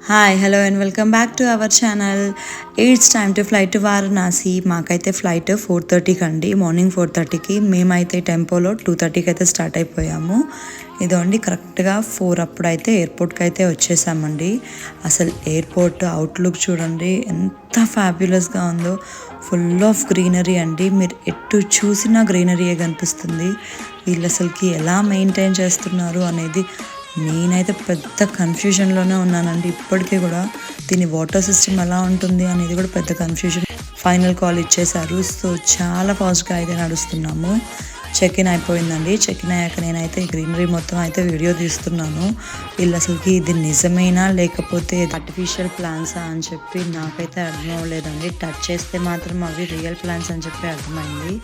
Hi hello and welcome back to our channel. It's time to fly to Varanasi. మాకైతే flight 4:30కి అండి, morning 4:30కి. మేమైతే టెంపోలో 2:30కి అయితే start అయిపోయాము. ఇదండి కరెక్ట్గా 4 అప్పుడైతే ఎయిర్పోర్ట్కి అయితే వచ్చేసామండి. అసలు ఎయిర్పోర్ట్ అవుట్లుక్ చూడండి ఎంత ఫ్యాబ్యులస్గా ఉందో. ఫుల్ ఆఫ్ గ్రీనరీ అండి, మీరు ఎటు చూసినా గ్రీనరీయే కనిపిస్తుంది. వీళ్ళు అసలుకి ఎలా మెయింటైన్ చేస్తున్నారు అనేది నేనైతే పెద్ద కన్ఫ్యూజన్లోనే ఉన్నానండి ఇప్పటికీ కూడా. దీని వాటర్ సిస్టమ్ ఎలా ఉంటుంది అనేది కూడా పెద్ద కన్ఫ్యూజన్. ఫైనల్ కాల్ ఇచ్చేశారు, సో చాలా ఫాస్ట్గా అయితే నడుస్తున్నాము. చెక్ ఇన్ అయిపోయిందండి. చెక్ ఇన్ అయ్యాక నేనైతే గ్రీనరీ మొత్తం అయితే వీడియో తీస్తున్నాను. వీళ్ళు అసలుకి ఇది నిజమేనా లేకపోతే ఆర్టిఫిషియల్ ప్లాంట్సా అని చెప్పి నాకైతే అర్థం అవ్వలేదండి. టచ్ చేస్తే మాత్రం అవి రియల్ ప్లాంట్స్ అని చెప్పి అర్థమైంది.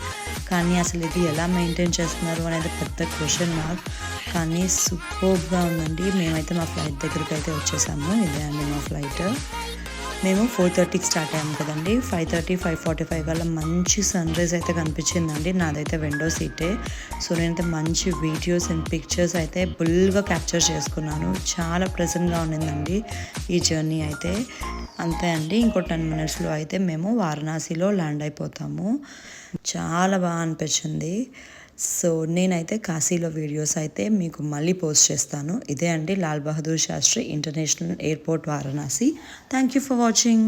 కానీ అసలు ఇది ఎలా మెయింటైన్ చేస్తున్నారు అనేది పెద్ద క్వశ్చన్ మార్క్. కానీ సూపర్గా ఉందండి. మేమైతే మా ఫ్లైట్ దగ్గరికి అయితే వచ్చేసాము. ఇదే అండి మా ఫ్లైట్. మేము 4:30కి స్టార్ట్ అయ్యాము కదండి. 5:30, 5:45 కల్లా మంచి సన్ రైజ్ అయితే కనిపించిందండి. నాదైతే విండో సీటే. సో నేనైతే మంచి వీడియోస్ అండ్ పిక్చర్స్ అయితే ఫుల్గా క్యాప్చర్ చేసుకున్నాను. చాలా ప్రెజెంట్గా ఉండిందండి ఈ జర్నీ అయితే. అంతే అండి, ఇంకో 10 మినిట్స్లో అయితే మేము వారణాసిలో ల్యాండ్ అయిపోతాము. చాలా బాగా అనిపించింది. సో నేనైతే కాశీలో వీడియోస్ అయితే మీకు మళ్ళీ పోస్ట్ చేస్తాను. ఇదే అండి Lal Bahadur Shastri international airport Varanasi. Thank you for watching.